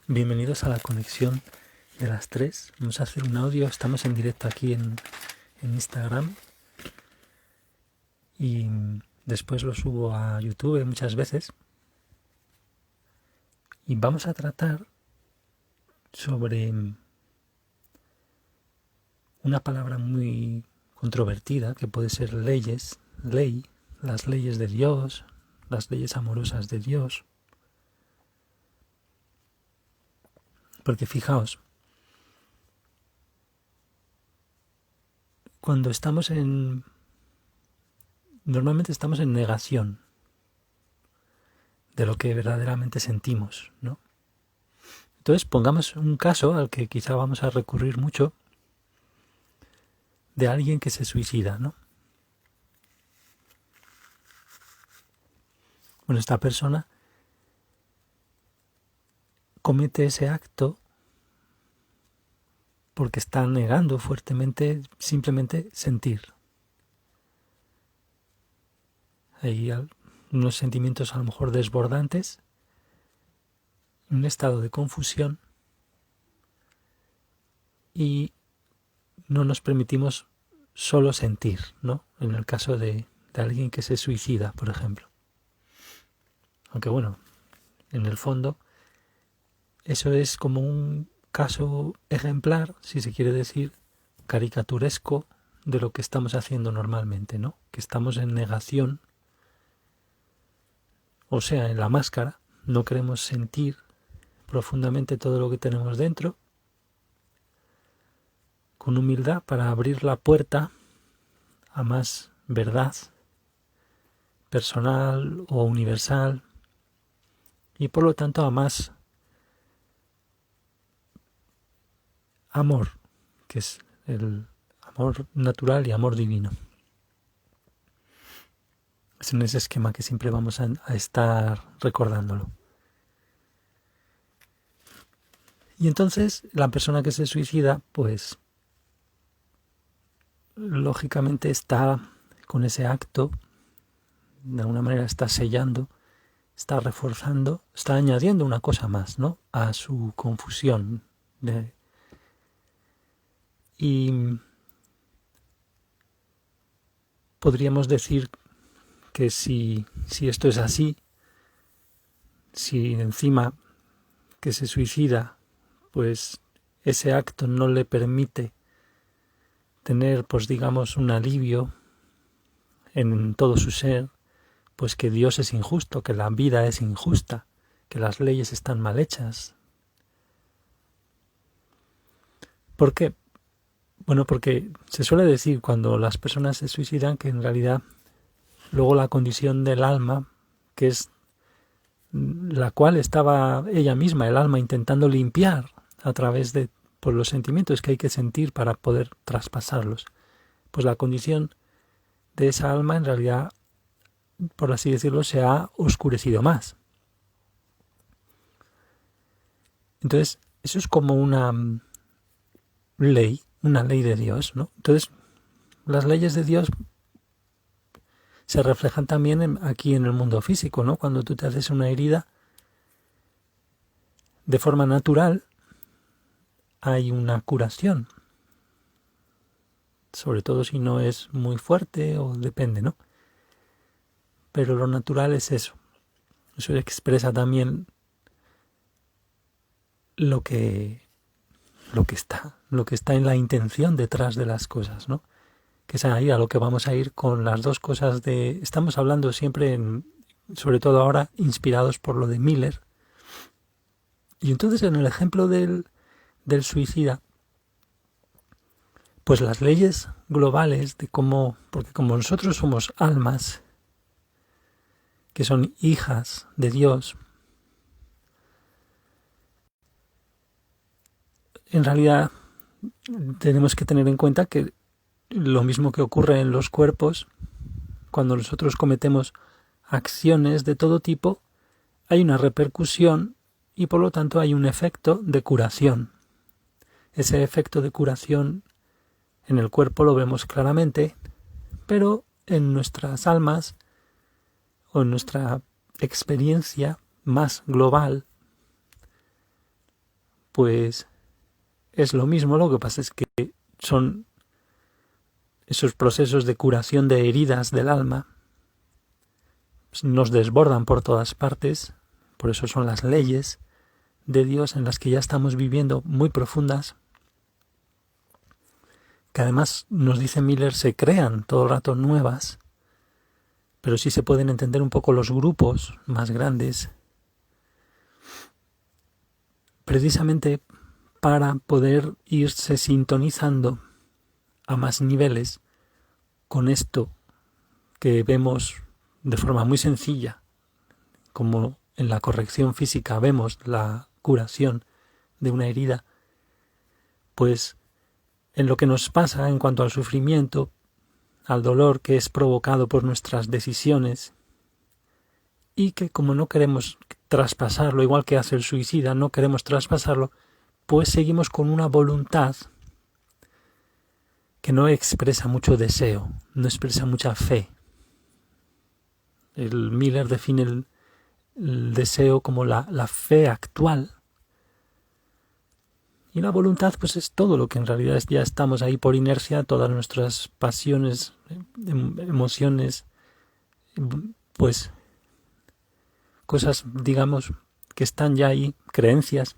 Bienvenidos a la conexión de las 3. Vamos a hacer un audio. Estamos en directo aquí en Instagram y después lo subo a YouTube muchas veces. Y vamos a tratar sobre una palabra muy controvertida que puede ser ley, las leyes de Dios, las leyes amorosas de Dios. Porque fijaos, cuando normalmente estamos en negación de lo que verdaderamente sentimos, ¿no? Entonces pongamos un caso al que quizá vamos a recurrir mucho, de alguien que se suicida, ¿no? Bueno, esta persona comete ese acto porque está negando fuertemente simplemente sentir. Hay unos sentimientos a lo mejor desbordantes, un estado de confusión y no nos permitimos solo sentir, ¿no? En el caso de alguien que se suicida, por ejemplo. Aunque bueno, en el fondo eso es como un caso ejemplar, si se quiere decir, caricaturesco de lo que estamos haciendo normalmente, ¿no? Que estamos en negación, o sea, en la máscara, no queremos sentir profundamente todo lo que tenemos dentro, con humildad para abrir la puerta a más verdad personal o universal y por lo tanto a más amor, que es el amor natural y amor divino. Es en ese esquema que siempre vamos a estar recordándolo. Y entonces la persona que se suicida, pues lógicamente está con ese acto, de alguna manera está sellando, está reforzando, está añadiendo una cosa más, ¿no? A su confusión. Y podríamos decir que si esto es así, si encima que se suicida, pues ese acto no le permite tener, pues digamos, un alivio en todo su ser, pues que Dios es injusto, que la vida es injusta, que las leyes están mal hechas. ¿Por qué? Bueno, porque se suele decir cuando las personas se suicidan que en realidad luego la condición del alma, que es la cual estaba ella misma, el alma, intentando limpiar a través de por los sentimientos que hay que sentir para poder traspasarlos, pues la condición de esa alma en realidad, por así decirlo, se ha oscurecido más. Entonces, eso es como una ley de Dios, ¿no? Entonces, las leyes de Dios se reflejan también aquí en el mundo físico, ¿no? Cuando tú te haces una herida, de forma natural hay una curación, sobre todo si no es muy fuerte o depende, ¿no? Pero lo natural es eso. Eso expresa también lo que está en la intención detrás de las cosas, ¿no? Que es ahí a lo que vamos a ir con las dos cosas estamos hablando siempre, sobre todo ahora, inspirados por lo de Miller. Y entonces en el ejemplo del suicida, pues las leyes globales de cómo, porque como nosotros somos almas que son hijas de Dios, en realidad tenemos que tener en cuenta que lo mismo que ocurre en los cuerpos, cuando nosotros cometemos acciones de todo tipo, hay una repercusión y por lo tanto hay un efecto de curación. Ese efecto de curación en el cuerpo lo vemos claramente, pero en nuestras almas o en nuestra experiencia más global pues es lo mismo. Lo que pasa es que son esos procesos de curación de heridas del alma, nos desbordan por todas partes. Por eso son las leyes de Dios en las que ya estamos viviendo, muy profundas, que además, nos dice Miller, se crean todo el rato nuevas, pero sí se pueden entender un poco los grupos más grandes, precisamente para poder irse sintonizando a más niveles con esto que vemos de forma muy sencilla, como en la corrección física vemos la curación de una herida, pues en lo que nos pasa en cuanto al sufrimiento, al dolor que es provocado por nuestras decisiones, y que como no queremos traspasarlo, igual que hace el suicida, no queremos traspasarlo, pues seguimos con una voluntad que no expresa mucho deseo, no expresa mucha fe. El Miller define el deseo como la fe actual, y la voluntad pues es todo lo que en realidad ya estamos ahí por inercia, todas nuestras pasiones, emociones, pues cosas, digamos, que están ya ahí, creencias,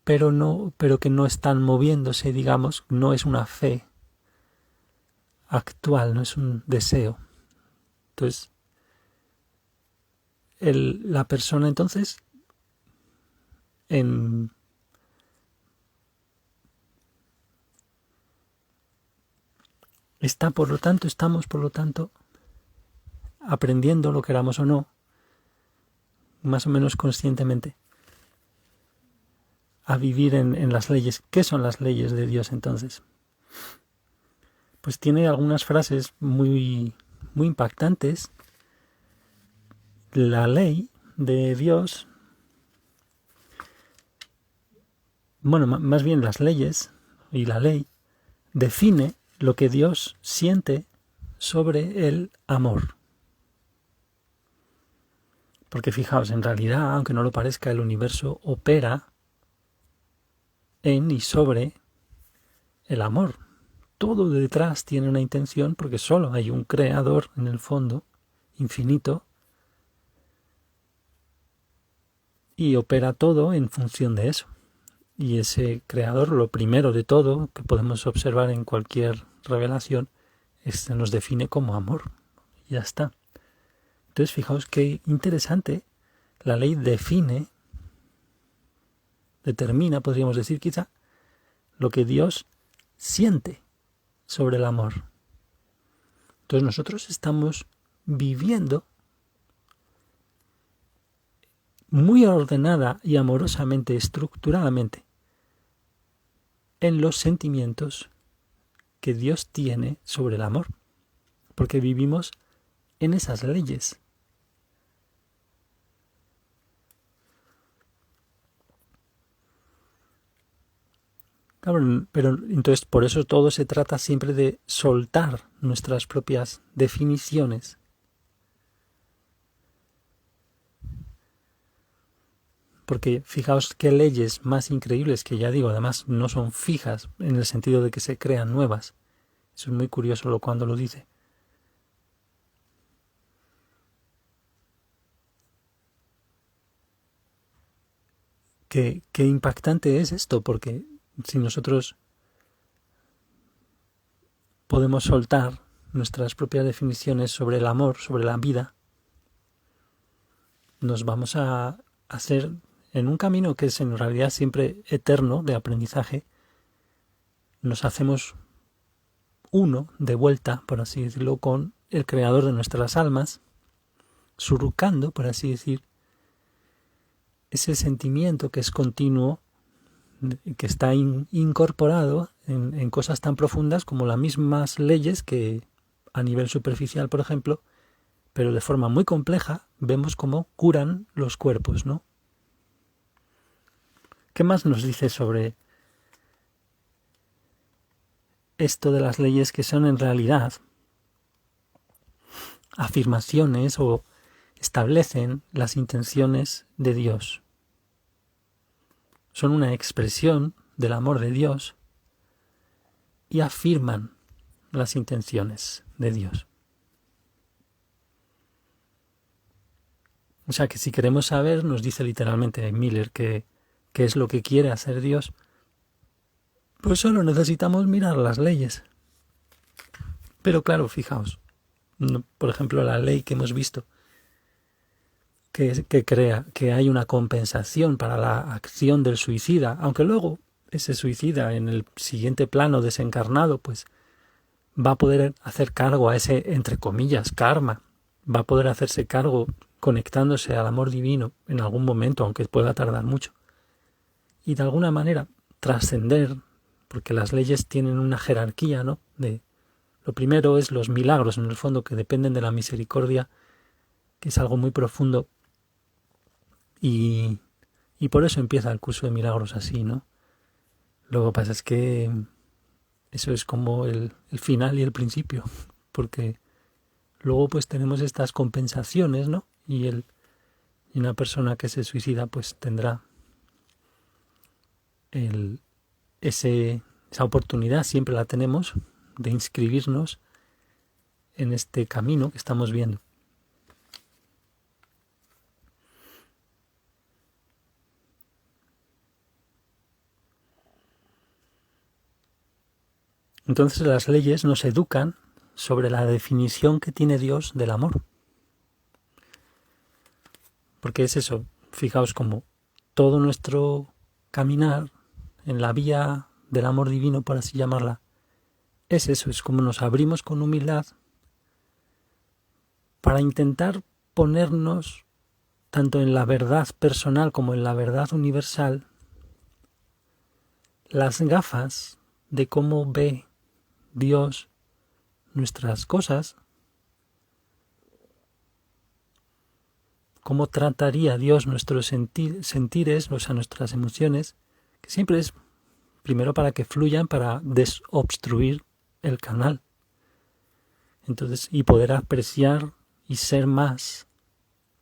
pero que no están moviéndose, digamos, no es una fe actual, no es un deseo. Entonces, la persona entonces estamos por lo tanto aprendiendo, lo queramos o no, más o menos conscientemente, a vivir en las leyes. ¿Qué son las leyes de Dios entonces? Pues tiene algunas frases muy, muy impactantes. La ley de Dios, bueno, más bien las leyes y la ley, define lo que Dios siente sobre el amor. Porque fijaos, en realidad, aunque no lo parezca, el universo opera en y sobre el amor. Todo detrás tiene una intención, porque solo hay un creador en el fondo, infinito, y opera todo en función de eso. Y ese creador, lo primero de todo que podemos observar en cualquier revelación, se nos define como amor. Y ya está. Entonces, fijaos qué interesante. La ley determina, podríamos decir quizá, lo que Dios siente sobre el amor. Entonces nosotros estamos viviendo muy ordenada y amorosamente, estructuradamente, en los sentimientos que Dios tiene sobre el amor, porque vivimos en esas leyes. Claro, pero entonces por eso todo se trata siempre de soltar nuestras propias definiciones. Porque fijaos qué leyes más increíbles, que ya digo, además no son fijas en el sentido de que se crean nuevas. Eso es muy curioso cuando lo dice. Qué impactante es esto, porque si nosotros podemos soltar nuestras propias definiciones sobre el amor, sobre la vida, nos vamos a hacer en un camino que es en realidad siempre eterno de aprendizaje, nos hacemos uno de vuelta, por así decirlo, con el creador de nuestras almas, surrucando, por así decir, ese sentimiento que es continuo, que está incorporado en cosas tan profundas como las mismas leyes que a nivel superficial, por ejemplo, pero de forma muy compleja, vemos cómo curan los cuerpos, ¿no? ¿Qué más nos dice sobre esto de las leyes, que son en realidad afirmaciones o establecen las intenciones de Dios? son una expresión del amor de Dios y afirman las intenciones de Dios. O sea que si queremos saber, nos dice literalmente Miller qué es lo que quiere hacer Dios, pues solo necesitamos mirar las leyes. Pero claro, fijaos, por ejemplo, la ley que hemos visto, que crea que hay una compensación para la acción del suicida, aunque luego ese suicida en el siguiente plano desencarnado, pues va a poder hacer cargo a ese, entre comillas, karma, va a poder hacerse cargo conectándose al amor divino en algún momento, aunque pueda tardar mucho, y de alguna manera trascender, porque las leyes tienen una jerarquía, ¿no? Lo primero es los milagros, en el fondo, que dependen de la misericordia, que es algo muy profundo, y por eso empieza el curso de milagros así, ¿no? Lo que pasa es que eso es como el final y el principio, porque luego pues tenemos estas compensaciones, ¿no? Y una persona que se suicida pues tendrá esa oportunidad, siempre la tenemos, de inscribirnos en este camino que estamos viendo. Entonces las leyes nos educan sobre la definición que tiene Dios del amor. Porque es eso, fijaos como todo nuestro caminar en la vía del amor divino, por así llamarla, es eso, es como nos abrimos con humildad para intentar ponernos tanto en la verdad personal como en la verdad universal las gafas de cómo ve Dios nuestras cosas, cómo trataría Dios nuestros sentires, o sea, nuestras emociones, que siempre es primero para que fluyan, para desobstruir el canal. Entonces, y poder apreciar y ser más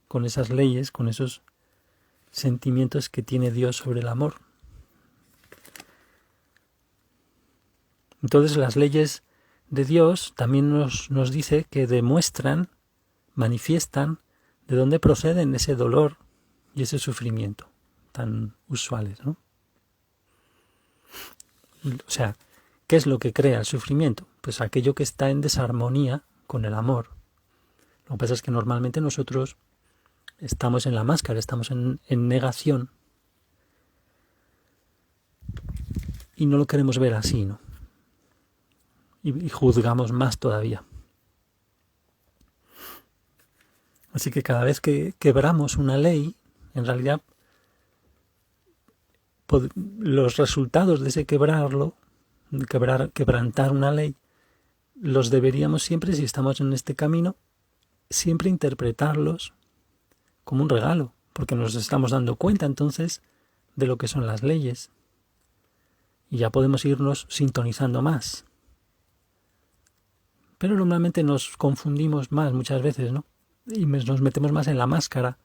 con esas leyes, con esos sentimientos que tiene Dios sobre el amor. Entonces las leyes de Dios también nos dice que demuestran, manifiestan de dónde proceden ese dolor y ese sufrimiento tan usuales, ¿no? O sea, ¿qué es lo que crea el sufrimiento? Pues aquello que está en desarmonía con el amor. Lo que pasa es que normalmente nosotros estamos en la máscara, estamos en negación y no lo queremos ver así, ¿no? Y juzgamos más todavía. Así que cada vez que quebramos una ley, en realidad los resultados de ese quebrantar una ley, los deberíamos siempre, si estamos en este camino, siempre interpretarlos como un regalo, porque nos estamos dando cuenta entonces de lo que son las leyes y ya podemos irnos sintonizando más. Pero normalmente nos confundimos más muchas veces, ¿no? Y nos metemos más en la máscara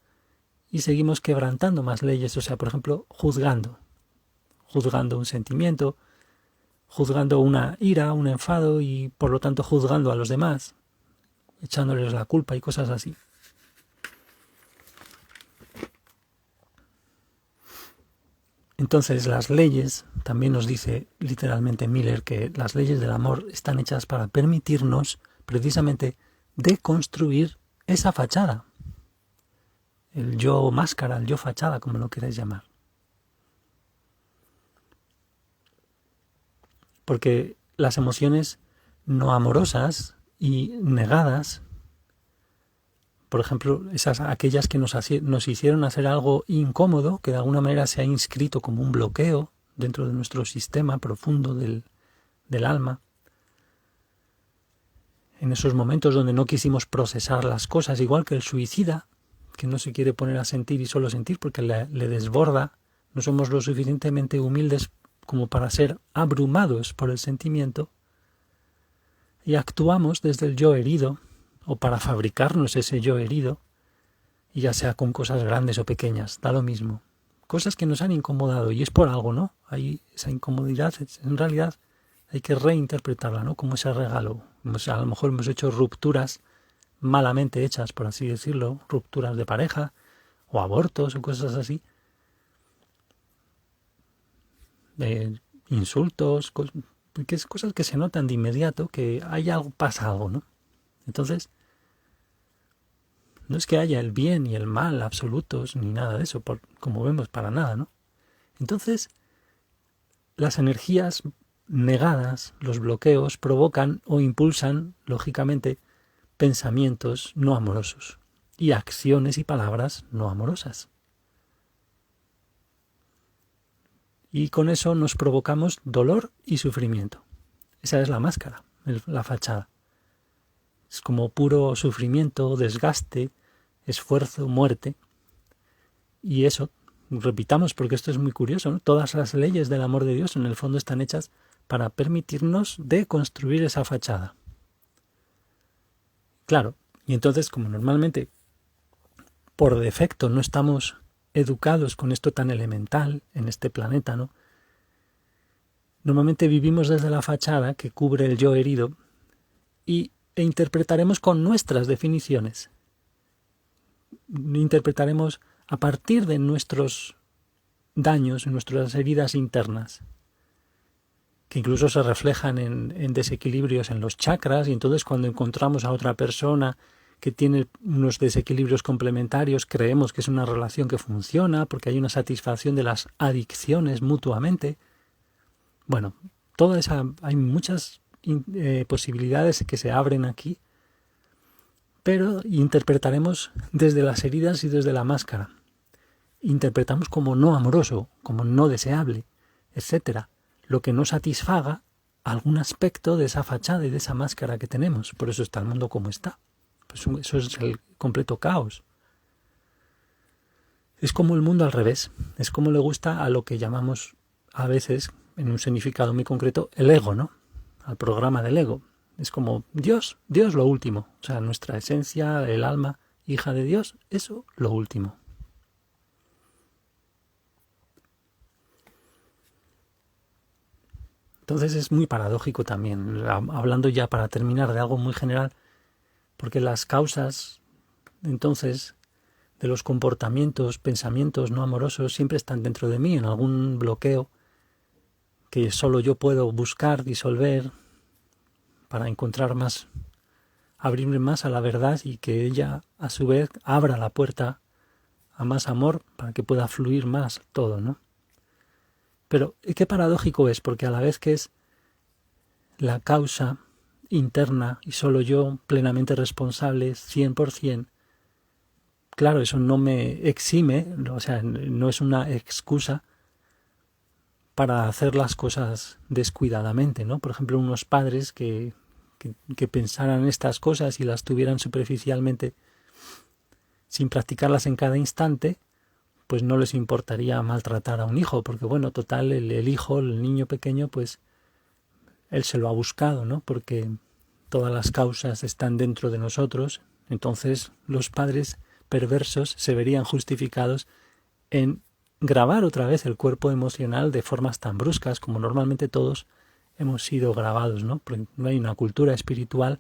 y seguimos quebrantando más leyes, o sea, por ejemplo, juzgando un sentimiento, juzgando una ira, un enfado y por lo tanto juzgando a los demás, echándoles la culpa y cosas así. Entonces las leyes, también nos dice literalmente Miller que las leyes del amor están hechas para permitirnos precisamente deconstruir esa fachada, el yo máscara, el yo fachada, como lo queráis llamar. Porque las emociones no amorosas y negadas, por ejemplo, aquellas que nos hicieron hacer algo incómodo, que de alguna manera se ha inscrito como un bloqueo dentro de nuestro sistema profundo del alma, en esos momentos donde no quisimos procesar las cosas, igual que el suicida, que no se quiere poner a sentir y solo sentir porque le desborda, no somos lo suficientemente humildes como para ser abrumados por el sentimiento, y actuamos desde el yo herido, o para fabricarnos ese yo herido, y ya sea con cosas grandes o pequeñas, da lo mismo, cosas que nos han incomodado y es por algo, ¿no? Hay esa incomodidad, en realidad hay que reinterpretarla, ¿no? Como ese regalo. A lo mejor hemos hecho rupturas malamente hechas, por así decirlo, rupturas de pareja o abortos o cosas así, insultos, que es cosas que se notan de inmediato, que hay algo, pasa algo, ¿no? Entonces, no es que haya el bien y el mal absolutos ni nada de eso, como vemos, para nada, ¿no? Entonces, las energías negadas, los bloqueos, provocan o impulsan, lógicamente, pensamientos no amorosos y acciones y palabras no amorosas. Y con eso nos provocamos dolor y sufrimiento. Esa es la máscara, la fachada. Es como puro sufrimiento, desgaste, esfuerzo, muerte. Y eso, repitamos, porque esto es muy curioso, ¿no? Todas las leyes del amor de Dios en el fondo están hechas para permitirnos deconstruir esa fachada. Claro, y entonces como normalmente por defecto no estamos educados con esto tan elemental en este planeta, ¿no? Normalmente vivimos desde la fachada que cubre el yo herido e interpretaremos con nuestras definiciones. Interpretaremos a partir de nuestros daños, nuestras heridas internas, que incluso se reflejan en desequilibrios en los chakras, y entonces cuando encontramos a otra persona que tiene unos desequilibrios complementarios, creemos que es una relación que funciona porque hay una satisfacción de las adicciones mutuamente. Bueno, hay muchas posibilidades que se abren aquí, pero interpretaremos desde las heridas y desde la máscara. Interpretamos como no amoroso, como no deseable, etcétera, lo que no satisfaga algún aspecto de esa fachada y de esa máscara que tenemos. Por eso está el mundo como está. Pues eso es el completo caos. Es como el mundo al revés. Es como le gusta a lo que llamamos a veces, en un significado muy concreto, el ego, ¿no? Al programa del ego. Es como Dios lo último. O sea, nuestra esencia, el alma, hija de Dios, eso lo último. Entonces es muy paradójico también, hablando ya para terminar de algo muy general, porque las causas, entonces, de los comportamientos, pensamientos no amorosos siempre están dentro de mí, en algún bloqueo que solo yo puedo buscar, disolver, para encontrar más, abrirme más a la verdad y que ella, a su vez, abra la puerta a más amor para que pueda fluir más todo, ¿no? Pero qué paradójico es, porque a la vez que es la causa interna y solo yo plenamente responsable, 100%, claro, eso no me exime, o sea, no es una excusa para hacer las cosas descuidadamente, ¿no? Por ejemplo, unos padres que pensaran estas cosas y las tuvieran superficialmente sin practicarlas en cada instante, pues no les importaría maltratar a un hijo, porque bueno, total, el hijo, el niño pequeño, pues él se lo ha buscado, ¿no? Porque todas las causas están dentro de nosotros, entonces los padres perversos se verían justificados en grabar otra vez el cuerpo emocional de formas tan bruscas como normalmente todos hemos sido grabados, ¿no? Porque no hay una cultura espiritual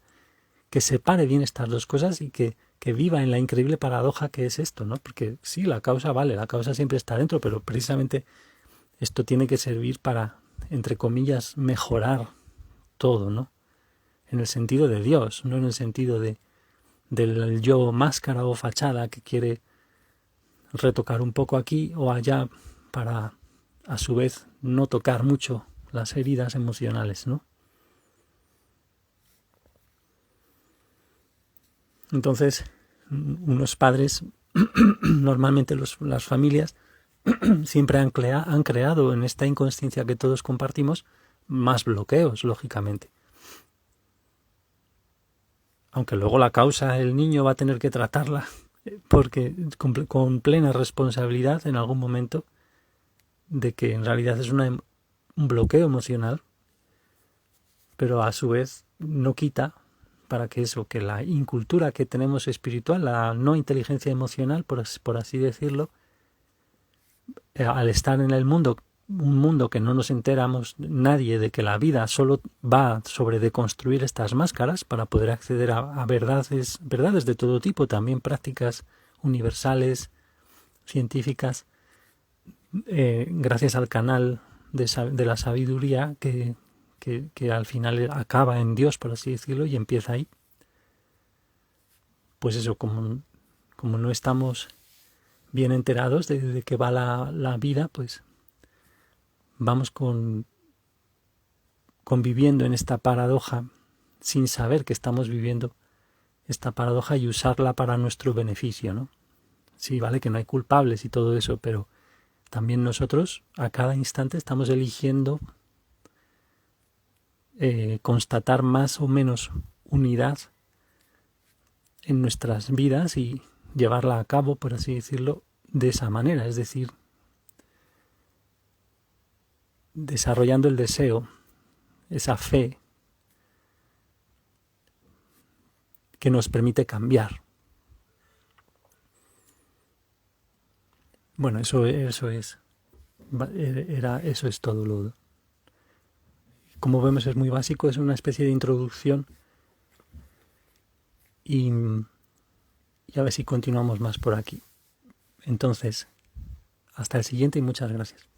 que separe bien estas dos cosas y que viva en la increíble paradoja que es esto, ¿no? Porque sí, la causa vale, la causa siempre está dentro, pero precisamente esto tiene que servir para, entre comillas, mejorar todo, ¿no? En el sentido de Dios, no en el sentido del yo máscara o fachada que quiere retocar un poco aquí o allá para, a su vez, no tocar mucho las heridas emocionales, ¿no? Entonces, unos padres, normalmente las familias, siempre han creado en esta inconsciencia que todos compartimos más bloqueos, lógicamente. Aunque luego la causa, el niño va a tener que tratarla, porque con plena responsabilidad en algún momento de que en realidad es un bloqueo emocional, pero a su vez no quita para que eso, que la incultura que tenemos espiritual, la no inteligencia emocional, por así decirlo, al estar en el mundo, un mundo que no nos enteramos nadie de que la vida solo va sobre deconstruir estas máscaras para poder acceder a verdades de todo tipo, también prácticas universales, científicas, gracias al canal de la sabiduría que al final acaba en Dios, por así decirlo, y empieza ahí. Pues eso, como no estamos bien enterados de qué va la vida, pues vamos conviviendo en esta paradoja sin saber que estamos viviendo esta paradoja y usarla para nuestro beneficio, ¿no? Sí, vale que no hay culpables y todo eso, pero también nosotros a cada instante estamos eligiendo constatar más o menos unidad en nuestras vidas y llevarla a cabo, por así decirlo, de esa manera, es decir, desarrollando el deseo, esa fe que nos permite cambiar. Bueno, eso es todo. Como vemos, es muy básico, es una especie de introducción y a ver si continuamos más por aquí. Entonces, hasta el siguiente y muchas gracias.